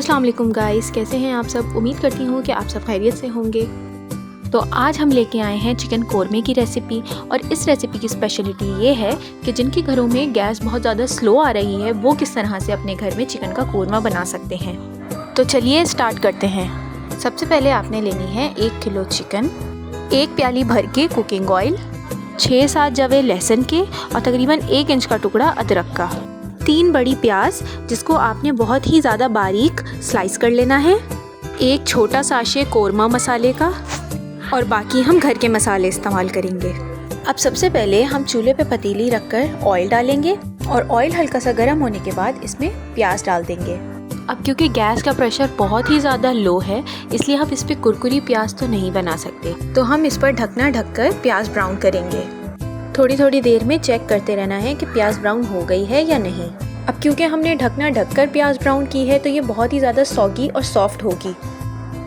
अस्सलाम वालेकुम गाइस, कैसे हैं आप सब। उम्मीद करती हूँ कि आप सब खैरियत से होंगे। तो आज हम लेके आए हैं चिकन कोरमे की रेसिपी। और इस रेसिपी की स्पेशलिटी ये है कि जिनके घरों में गैस बहुत ज़्यादा स्लो आ रही है वो किस तरह से अपने घर में चिकन का कोरमा बना सकते हैं। तो चलिए स्टार्ट करते हैं। सबसे पहले आपने लेनी है 1 किलो चिकन, 1 प्याली भर के कुकिंग ऑयल, 6-7 जवे लहसुन के और तकरीबन 1 इंच का टुकड़ा अदरक का, 3 बड़ी प्याज जिसको आपने बहुत ही ज़्यादा बारीक स्लाइस कर लेना है, 1 छोटा साशे कोरमा मसाले का और बाकी हम घर के मसाले इस्तेमाल करेंगे। अब सबसे पहले हम चूल्हे पे पतीली रखकर ऑयल डालेंगे और ऑयल हल्का सा गर्म होने के बाद इसमें प्याज डाल देंगे। अब क्योंकि गैस का प्रेशर बहुत ही ज़्यादा लो है इसलिए हम इस पर कुरकुरी प्याज तो नहीं बना सकते, तो हम इस पर ढकना ढककर प्याज ब्राउन करेंगे। थोड़ी देर में चेक करते रहना है कि प्याज ब्राउन हो गई है या नहीं। अब क्योंकि हमने ढकना ढककर प्याज ब्राउन की है तो ये बहुत ही ज़्यादा सॉगी और सॉफ्ट होगी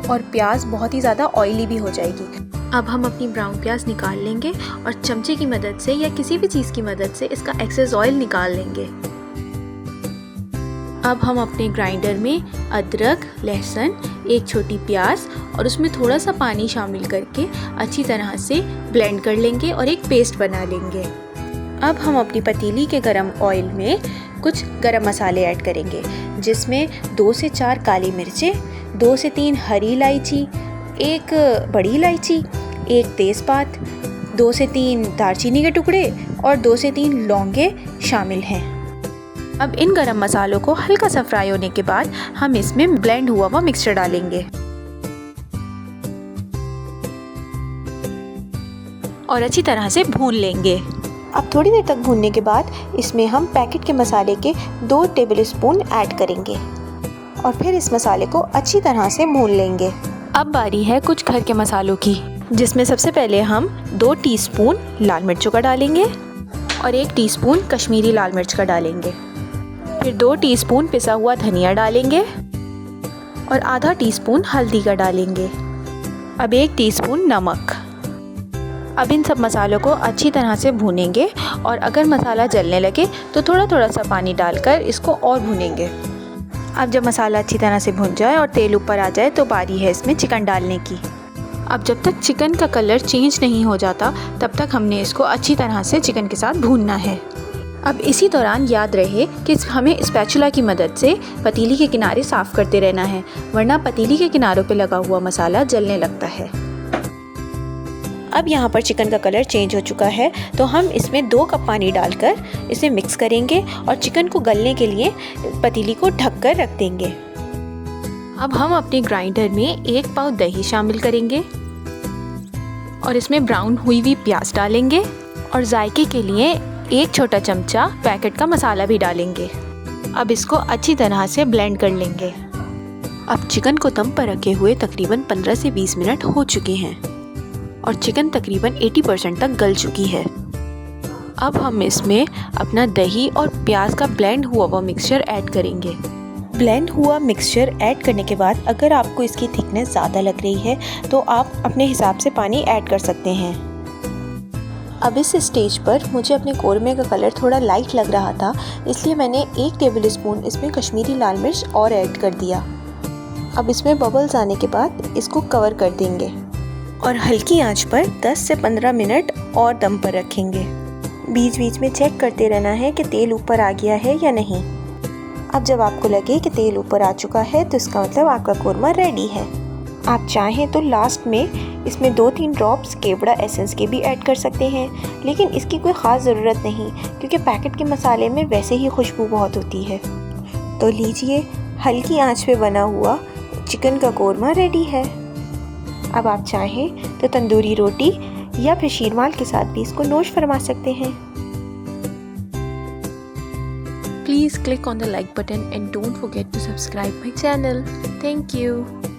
और प्याज बहुत ही ज़्यादा ऑयली भी हो जाएगी। अब हम अपनी ब्राउन प्याज निकाल लेंगे और चमचे की मदद से या किसी भी चीज़ की मदद से इसका एक्सेस ऑयल निकाल लेंगे। अब हम अपने ग्राइंडर में अदरक, लहसुन, 1 छोटी प्याज और उसमें थोड़ा सा पानी शामिल करके अच्छी तरह से ब्लेंड कर लेंगे और एक पेस्ट बना लेंगे। अब हम अपनी पतीली के गरम ऑयल में कुछ गरम मसाले ऐड करेंगे, जिसमें 2 से 4 काली मिर्चें, 2 से 3 हरी इलायची, 1 बड़ी इलायची, 1 तेज़पात, 2 से 3 दालचीनी के टुकड़े और 2 से 3 लौंगे शामिल हैं। अब इन गरम मसालों को हल्का सा फ्राई होने के बाद हम इसमें ब्लेंड हुआ हुआ मिक्सचर डालेंगे और अच्छी तरह से भून लेंगे। अब थोड़ी देर तक भूनने के बाद इसमें हम पैकेट के मसाले के 2 टेबलस्पून ऐड करेंगे और फिर इस मसाले को अच्छी तरह से भून लेंगे। अब बारी है कुछ घर के मसालों की, जिसमें सबसे पहले हम 2 टीस्पून लाल मिर्चों का डालेंगे और 1 टीस्पून कश्मीरी लाल मिर्च का डालेंगे। फिर 2 टीस्पून पिसा हुआ धनिया डालेंगे और आधा टीस्पून हल्दी का डालेंगे। अब 1 टीस्पून नमक। अब इन सब मसालों को अच्छी तरह से भूनेंगे और अगर मसाला जलने लगे तो थोड़ा सा पानी डालकर इसको और भूनेंगे। अब जब मसाला अच्छी तरह से भुन जाए और तेल ऊपर आ जाए तो बारी है इसमें चिकन डालने की। अब जब तक चिकन का कलर चेंज नहीं हो जाता तब तक हमने इसको अच्छी तरह से चिकन के साथ भूनना है। अब इसी दौरान याद रहे कि हमें स्पैचुला की मदद से पतीली के किनारे साफ़ करते रहना है, वरना पतीली के किनारों पे लगा हुआ मसाला जलने लगता है। अब यहाँ पर चिकन का कलर चेंज हो चुका है तो हम इसमें 2 कप पानी डालकर इसे मिक्स करेंगे और चिकन को गलने के लिए पतीली को ढक कर रख देंगे। अब हम अपने ग्राइंडर में 1 पाव दही शामिल करेंगे और इसमें ब्राउन हुई हुई प्याज डालेंगे और जायके के लिए 1 छोटा चमचा पैकेट का मसाला भी डालेंगे। अब इसको अच्छी तरह से ब्लेंड कर लेंगे। अब चिकन को दम पर रखे हुए तकरीबन 15 से 20 मिनट हो चुके हैं और चिकन तकरीबन 80% तक गल चुकी है। अब हम इसमें अपना दही और प्याज का ब्लेंड हुआ हुआ मिक्सचर ऐड करेंगे। ब्लेंड हुआ मिक्सचर ऐड करने के बाद अगर आपको इसकी थिकनेस ज़्यादा लग रही है तो आप अपने हिसाब से पानी ऐड कर सकते हैं। अब इस स्टेज पर मुझे अपने कोरमे का कलर थोड़ा लाइट लग रहा था, इसलिए मैंने 1 टेबलस्पून इसमें कश्मीरी लाल मिर्च और ऐड कर दिया। अब इसमें बबल्स आने के बाद इसको कवर कर देंगे और हल्की आंच पर 10 से 15 मिनट और दम पर रखेंगे। बीच बीच में चेक करते रहना है कि तेल ऊपर आ गया है या नहीं। अब जब आपको लगे कि तेल ऊपर आ चुका है तो इसका मतलब आपका कोरमा रेडी है। आप चाहें तो लास्ट में इसमें 2-3 ड्रॉप्स केवड़ा एसेंस के भी ऐड कर सकते हैं, लेकिन इसकी कोई ख़ास ज़रूरत नहीं क्योंकि पैकेट के मसाले में वैसे ही खुशबू बहुत होती है। तो लीजिए, हल्की आंच पे बना हुआ चिकन का कोरमा रेडी है। अब आप चाहें तो तंदूरी रोटी या फिर शीरमाल के साथ भी इसको नोश फरमा सकते हैं। Please click on the like button and don't forget to subscribe my channel. Thank you.